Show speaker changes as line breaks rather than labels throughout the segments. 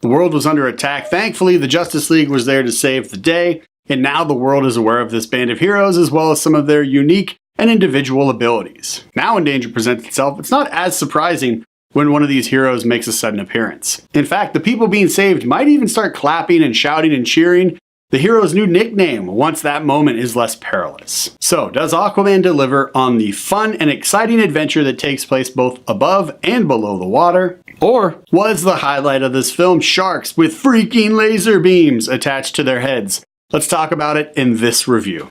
The world was under attack. Thankfully, the Justice League was there to save the day, and now the world is aware of this band of heroes as well as some of their unique and individual abilities. Now when danger presents itself, it's not as surprising when one of these heroes makes a sudden appearance. In fact, the people being saved might even start clapping and shouting and cheering the hero's new nickname once that moment is less perilous. So, does Aquaman deliver on the fun and exciting adventure that takes place both above and below the water? Or was the highlight of this film sharks with freaking laser beams attached to their heads? Let's talk about it in this review.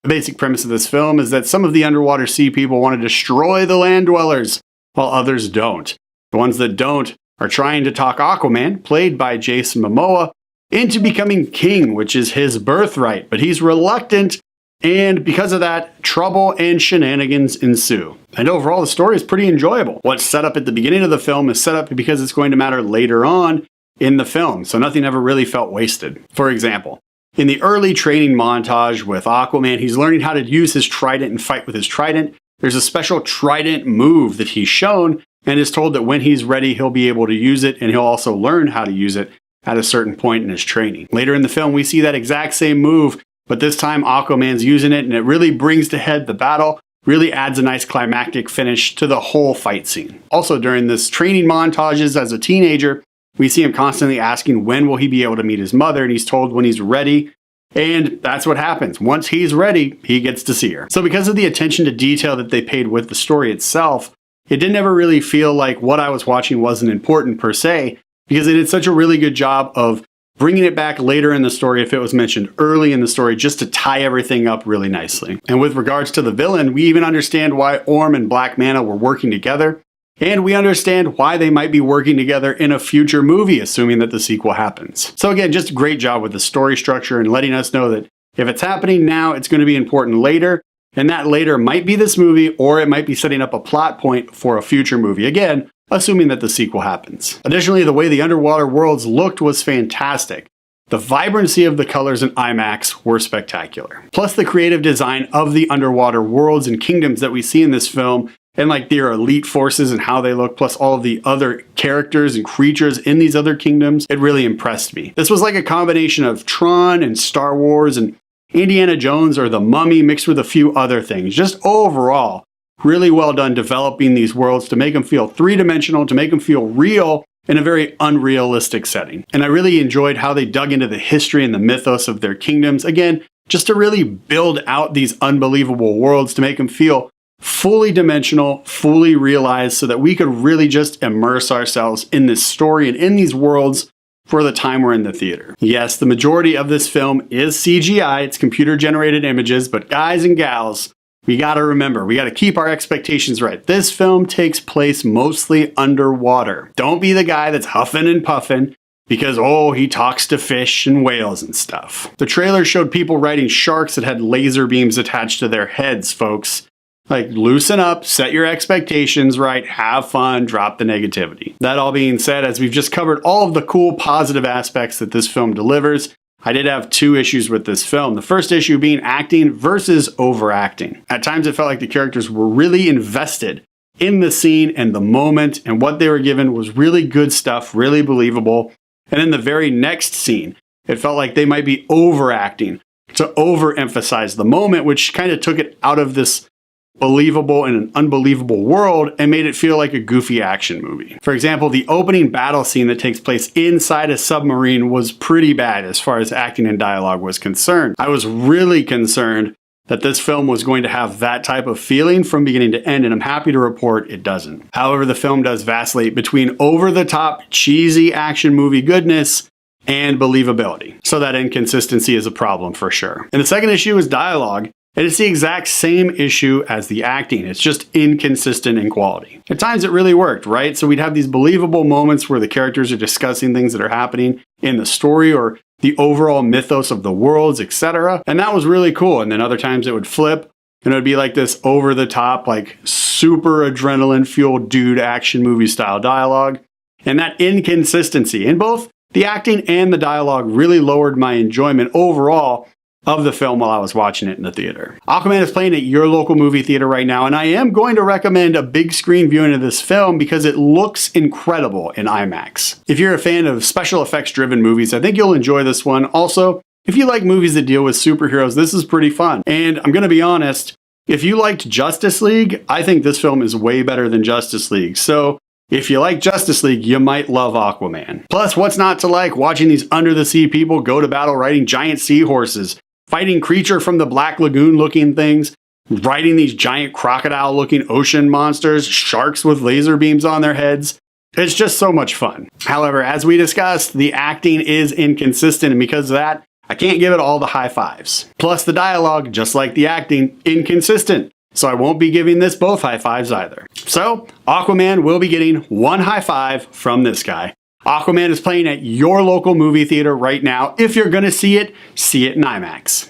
The basic premise of this film is that some of the underwater sea people want to destroy the land dwellers, while others don't. The ones that don't are trying to talk Aquaman, played by Jason Momoa, into becoming king, which is his birthright, but he's reluctant, and because of that, trouble and shenanigans ensue. And overall, the story is pretty enjoyable. What's set up at the beginning of the film is set up because it's going to matter later on in the film, so nothing ever really felt wasted. For example, in the early training montage with Aquaman, he's learning how to use his trident and fight with his trident. There's a special trident move that he's shown, and is told that when he's ready, he'll be able to use it, and he'll also learn how to use it at a certain point in his training. Later in the film, we see that exact same move, but this time Aquaman's using it, and it really brings to head the battle, really adds a nice climactic finish to the whole fight scene. Also, during this training montages as a teenager, we see him constantly asking when will he be able to meet his mother, and he's told when he's ready. And that's what happens. Once he's ready, he gets to see her. So because of the attention to detail that they paid with the story itself, it didn't ever really feel like what I was watching wasn't important per se, because they did such a really good job of bringing it back later in the story if it was mentioned early in the story, just to tie everything up really nicely. And with regards to the villain, we even understand why Orm and Black Manta were working together, and we understand why they might be working together in a future movie, assuming that the sequel happens. So again, just a great job with the story structure and letting us know that if it's happening now, it's going to be important later, and that later might be this movie, or it might be setting up a plot point for a future movie. Again, assuming that the sequel happens. Additionally, the way the underwater worlds looked was fantastic. The vibrancy of the colors in IMAX were spectacular. Plus the creative design of the underwater worlds and kingdoms that we see in this film, and like their elite forces and how they look, plus all of the other characters and creatures in these other kingdoms, it really impressed me. This was like a combination of Tron and Star Wars and Indiana Jones or The Mummy mixed with a few other things. Just overall, really well done developing these worlds to make them feel three-dimensional, to make them feel real in a very unrealistic setting. And I really enjoyed how they dug into the history and the mythos of their kingdoms. Again, just to really build out these unbelievable worlds to make them feel fully dimensional, fully realized, so that we could really just immerse ourselves in this story and in these worlds for the time we're in the theater. Yes, the majority of this film is CGI, it's computer-generated images, but guys and gals, we gotta remember, we gotta keep our expectations right. This film takes place mostly underwater. Don't be the guy that's huffing and puffing because, oh, he talks to fish and whales and stuff. The trailer showed people riding sharks that had laser beams attached to their heads, folks. Like, loosen up, set your expectations right, have fun, drop the negativity. That all being said, as we've just covered all of the cool positive aspects that this film delivers, I did have two issues with this film. The first issue being acting versus overacting. At times it felt like the characters were really invested in the scene and the moment, and what they were given was really good stuff, really believable. And in the very next scene, it felt like they might be overacting to overemphasize the moment, which kind of took it out of this believable and an unbelievable world and made it feel like a goofy action movie. For example, the opening battle scene that takes place inside a submarine was pretty bad as far as acting and dialogue was concerned. I was really concerned that this film was going to have that type of feeling from beginning to end, and I'm happy to report it doesn't. However, the film does vacillate between over-the-top, cheesy action movie goodness and believability. So that inconsistency is a problem for sure. And the second issue is dialogue. And it's the exact same issue as the acting. It's just inconsistent in quality. At times it really worked, right? So we'd have these believable moments where the characters are discussing things that are happening in the story or the overall mythos of the worlds, etc. And that was really cool. And then other times it would flip and it would be like this over the top, like super adrenaline fueled dude action movie style dialogue. And that inconsistency in both the acting and the dialogue really lowered my enjoyment overall of the film while I was watching it in the theater. Aquaman is playing at your local movie theater right now, and I am going to recommend a big screen viewing of this film because it looks incredible in IMAX. If you're a fan of special effects driven movies, I think you'll enjoy this one. Also, if you like movies that deal with superheroes, this is pretty fun. And I'm going to be honest, if you liked Justice League, I think this film is way better than Justice League. So if you like Justice League, you might love Aquaman. Plus, what's not to like watching these under the sea people go to battle riding giant seahorses, fighting creature from the Black Lagoon looking things, riding these giant crocodile looking ocean monsters, sharks with laser beams on their heads. It's just so much fun. However, as we discussed, the acting is inconsistent, and because of that, I can't give it all the high fives. Plus the dialogue, just like the acting, inconsistent. So I won't be giving this both high fives either. So Aquaman will be getting one high five from this guy. Aquaman is playing at your local movie theater right now. If you're gonna see it in IMAX.